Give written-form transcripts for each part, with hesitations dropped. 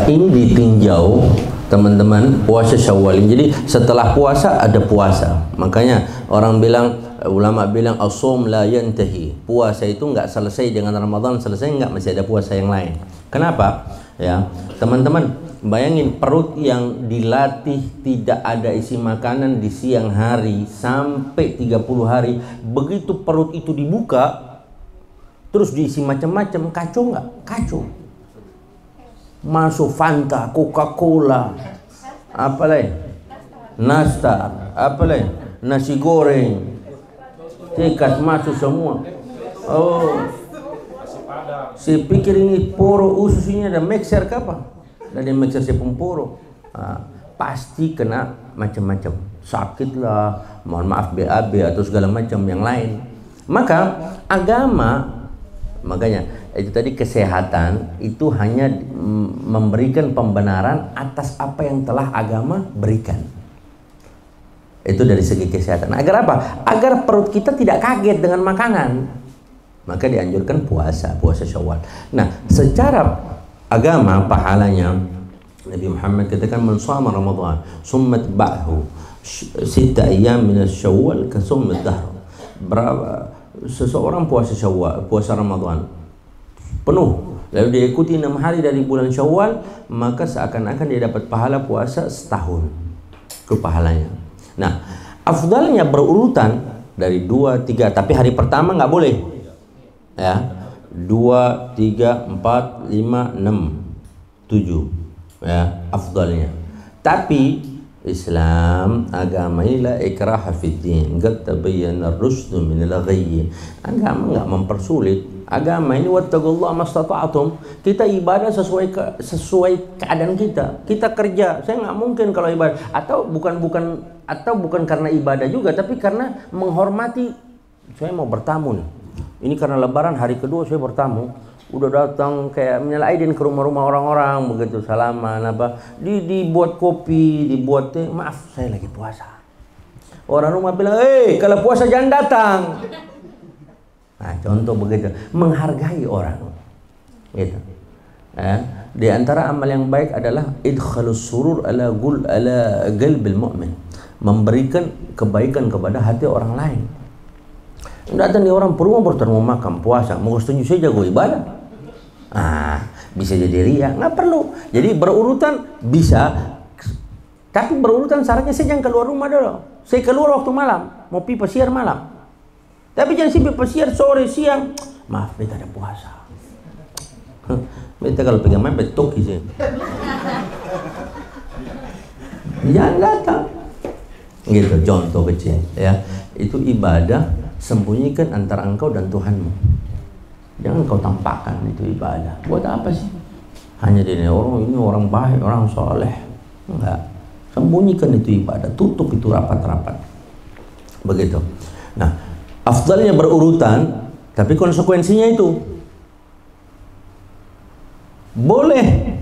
ini ditinjau teman-teman puasa Syawal. Jadi setelah puasa ada puasa. Makanya orang bilang, ulama bilang as-shaum la yantahi. Puasa itu enggak selesai dengan Ramadan, selesai enggak, masih ada puasa yang lain. Kenapa? Ya, teman-teman, bayangin perut yang dilatih tidak ada isi makanan di siang hari sampai 30 hari. Begitu perut itu dibuka, terus diisi macam-macam, kacau nggak? Kacau. Masuk Fanta, Coca-Cola, apa lagi? Nastar, apa lagi? Nasi goreng, tikas masuk semua. Oh, saya pikir ini poro usus ini ada mixer ke apa? Ada mixer saya pun poro. Pasti kena macam-macam, sakit lah, mohon maaf BAB atau segala macam yang lain. Maka agama, makanya itu tadi kesehatan itu hanya memberikan pembenaran atas apa yang telah agama berikan. Itu dari segi kesehatan. Agar apa? Agar perut kita tidak kaget dengan makanan. Maka dianjurkan puasa Syawal. Nah, secara agama pahalanya Nabi Muhammad katakan man shama Ramadan summa ba'hu 6 ayyam min Syawal ka summa dahr. Berapa seseorang puasa Syawal, puasa Ramadan penuh, lalu diikuti 6 hari dari bulan Syawal, maka seakan-akan dia dapat pahala puasa setahun. Itu pahalanya. Nah, afdalnya berurutan dari 2, 3, tapi hari pertama nggak boleh. Ya. 2, 3, 4, 5, 6, 7. Ya, afdalnya. Tapi Islam agama ini la ikraha fid din, qad tabayyana ar-rusydu min al-ghayy. Agama enggak mempersulit. Agama ini wattaqullaha mastata'tum. Kita ibadah sesuai keadaan kita. Kita kerja. Saya nggak mungkin kalau ibadah atau bukan karena ibadah juga, tapi karena menghormati. Saya mau bertamu nih. Ini karena Lebaran hari kedua saya bertamu. Udah datang kayak minal aidin ke rumah-rumah orang-orang begitu, salaman apa, dibuat kopi, dibuat teh. Maaf, saya lagi puasa. Orang rumah bilang, kalau puasa jangan datang. Nah, contoh begitu, menghargai orang. Gitu. Di antara amal yang baik adalah idkhalus surur ala qalbil mu'min, memberikan kebaikan kepada hati orang lain. Datang di orang perumah baru mau makan puasa, mau setuju saya jago ibadah. Bisa jadi ria, nggak perlu. Jadi berurutan bisa, tapi berurutan syaratnya saya jangan keluar rumah dulu. Saya keluar waktu malam, mau pergi pasiar malam. Tapi jangan sih pasiar sore siang. Maaf, beta ada puasa. Beta kalau pegang main betok sih. Jangan datang. Gitu, contoh kecil ya. Itu ibadah, sembunyikan antara engkau dan Tuhanmu. Jangan kau tampakkan itu ibadah. Buat apa sih? Hanya dia orang ini orang baik, orang soleh. Enggak. Sembunyikan itu ibadah. Tutup itu rapat-rapat. Begitu. Nah, afdalnya berurutan, tapi konsekuensinya itu boleh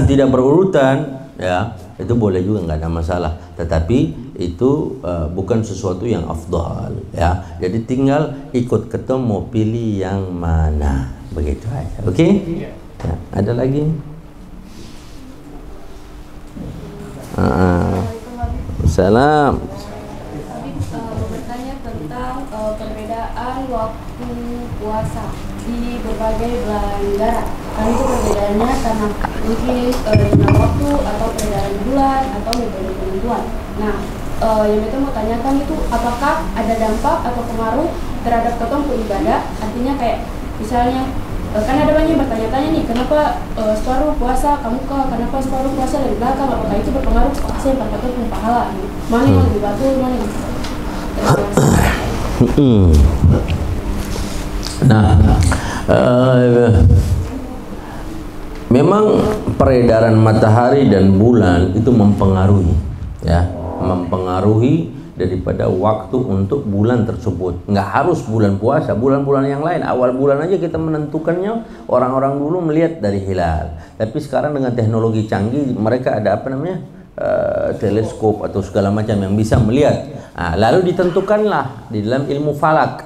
tidak berurutan, ya itu boleh juga, nggak ada masalah. Tetapi itu bukan sesuatu yang afdal, ya. Jadi tinggal ikut ketemu, pilih yang mana, begitu aja. Oke? Ya, ada lagi? Salam. Bertanya tentang perbedaan waktu puasa di berbagai belahan negara. Kan itu perbedaannya karena mungkin jumlah waktu atau perbedaan bulan atau metode penentuan. Nah, yang kita mau tanyakan itu apakah ada dampak atau pengaruh terhadap ketemu ibadah? Artinya kayak misalnya kan ada banyak bertanya-tanya nih, kenapa separuh puasa kamu kenapa separuh puasa dari belakang? Apakah itu berpengaruh ke saya yang pun pahala? Mana yang lebih bagus, mana yang memang peredaran matahari dan bulan itu mempengaruhi, ya, mempengaruhi daripada waktu untuk bulan tersebut. Nggak harus bulan puasa, bulan-bulan yang lain. Awal bulan aja kita menentukannya, orang-orang dulu melihat dari hilal. Tapi sekarang dengan teknologi canggih, mereka ada teleskop atau segala macam yang bisa melihat. Lalu ditentukanlah di dalam ilmu falak,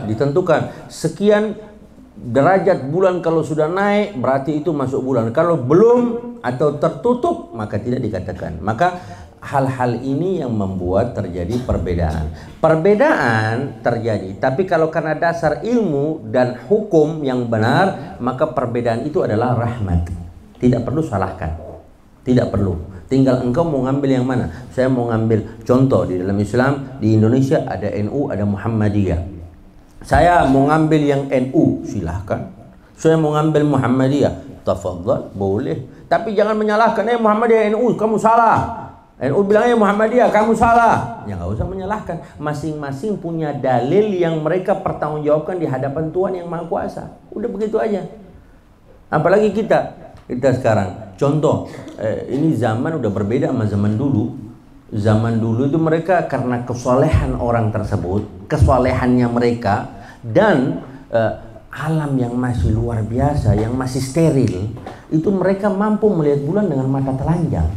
ditentukan sekian derajat bulan kalau sudah naik berarti itu masuk bulan. Kalau belum atau tertutup maka tidak dikatakan. Maka hal-hal ini yang membuat terjadi perbedaan. Perbedaan terjadi, tapi kalau karena dasar ilmu dan hukum yang benar, maka perbedaan itu adalah rahmat. Tidak perlu salahkan. Tidak perlu. Tinggal engkau mau ngambil yang mana. Saya mau ngambil contoh di dalam Islam, di Indonesia ada NU, ada Muhammadiyah. Saya mau ngambil yang NU, silahkan. Saya mau ngambil Muhammadiyah, tafadhal, boleh. Tapi jangan menyalahkan, Muhammadiyah NU, kamu salah. NU bilangnya Muhammadiyah, kamu salah. Ya nggak usah menyalahkan. Masing-masing punya dalil yang mereka pertanggungjawabkan di hadapan Tuhan yang Maha Kuasa. Udah begitu aja. Apalagi kita sekarang. Contoh, ini zaman udah berbeda sama zaman dulu. Zaman dulu itu mereka karena kesolehan orang tersebut, kesolehannya mereka, dan alam yang masih luar biasa, yang masih steril, itu mereka mampu melihat bulan dengan mata telanjang.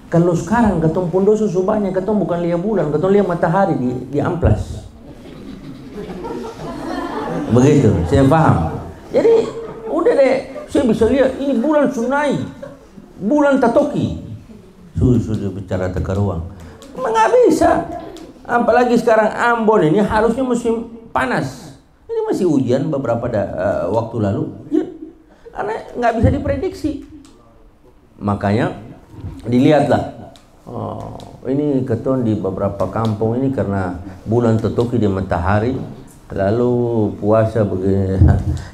Kalau sekarang ketong pondok susu banyak, ketong bukan lihat bulan, ketong lihat matahari di amplas. Begitu, saya paham. Jadi udah deh, saya bisa lihat ini bulan Sunai, bulan Tatoki. Sudah bicara teka ruang, nggak bisa. Apalagi sekarang Ambon ini harusnya musim panas. Ini masih hujan beberapa waktu lalu, ya, karena nggak bisa diprediksi. Makanya dilihatlah, ini keton di beberapa kampung ini karena bulan Tatoki di matahari, lalu puasa begini.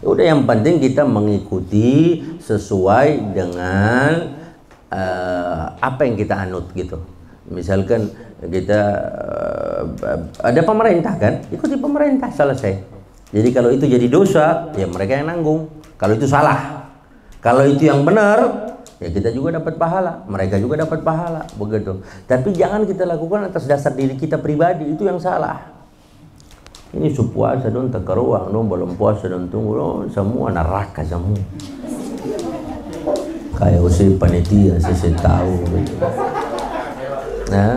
Udah, yang penting kita mengikuti sesuai dengan apa yang kita anut gitu. Misalkan kita ada pemerintah kan, ikuti pemerintah, selesai. Jadi kalau itu jadi dosa, ya mereka yang nanggung. Kalau itu salah, kalau itu yang benar, ya kita juga dapat pahala, mereka juga dapat pahala, begitu. Tapi jangan kita lakukan atas dasar diri kita pribadi, itu yang salah. Ini puasa dong, teka ruang dong, belum puasa dong, tunggu dong, semua neraka semua. Kayak usia panitia, saya tahu gitu. Nah,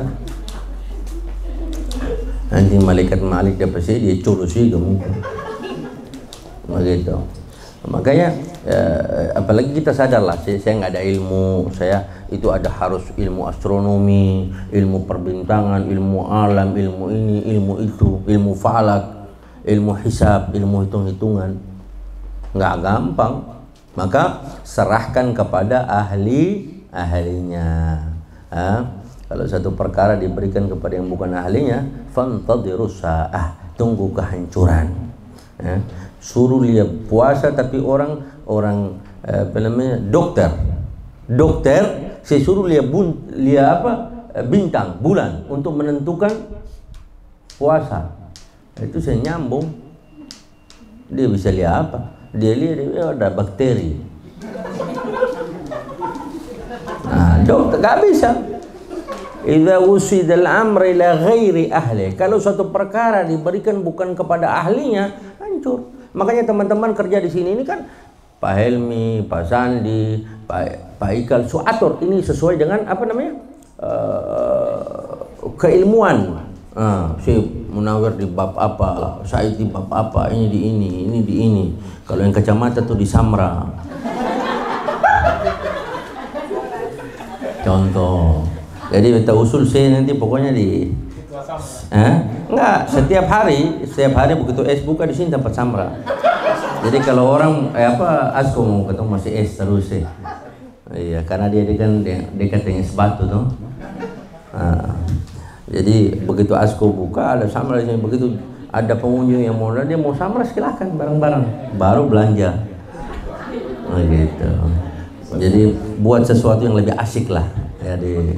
nanti malaikat dapat sih dia curus juga mungkin, begitu. Makanya apalagi kita sadarlah, saya nggak ada ilmu, saya itu ada harus ilmu astronomi, ilmu perbintangan, ilmu alam, ilmu ini, ilmu itu, ilmu falak, ilmu hisab, ilmu hitung-hitungan. Nggak gampang. Maka serahkan kepada ahlinya. Kalau satu perkara diberikan kepada yang bukan ahlinya, fantadhirus saah, tunggu kehancuran. Suruh lihat puasa tapi orang apa namanya, dokter saya suruh lihat bintang bulan untuk menentukan puasa. Itu saya nyambung, dia bisa lihat apa? Dia lihat ada bakteri. Nah, dokter gak bisa. Idza usida al-amr ila ghairi ahli. Kalau suatu perkara diberikan bukan kepada ahlinya, hancur. Makanya teman-teman kerja di sini ini kan Pak Helmi, Pak Sandi, Pak Ikal Suatur, ini sesuai dengan apa namanya? Keilmuan. Si Munawir di bab apa, Said di bab apa, ini di ini. Kalau yang kacamata tuh di Samra. Contoh. Jadi kita usul saya nanti pokoknya di enggak, setiap hari begitu es buka di sini dapat Samra. Jadi kalau orang Asko mau ketemu masih es terus sih. Iya, karena dia kan dekat dengan es batu tuh. Jadi begitu Asko buka ada Samra di sini, begitu ada pengunjung yang mau dia mau Samra silakan bareng-bareng, baru belanja. Gitu. Jadi buat sesuatu yang lebih asik lah ya di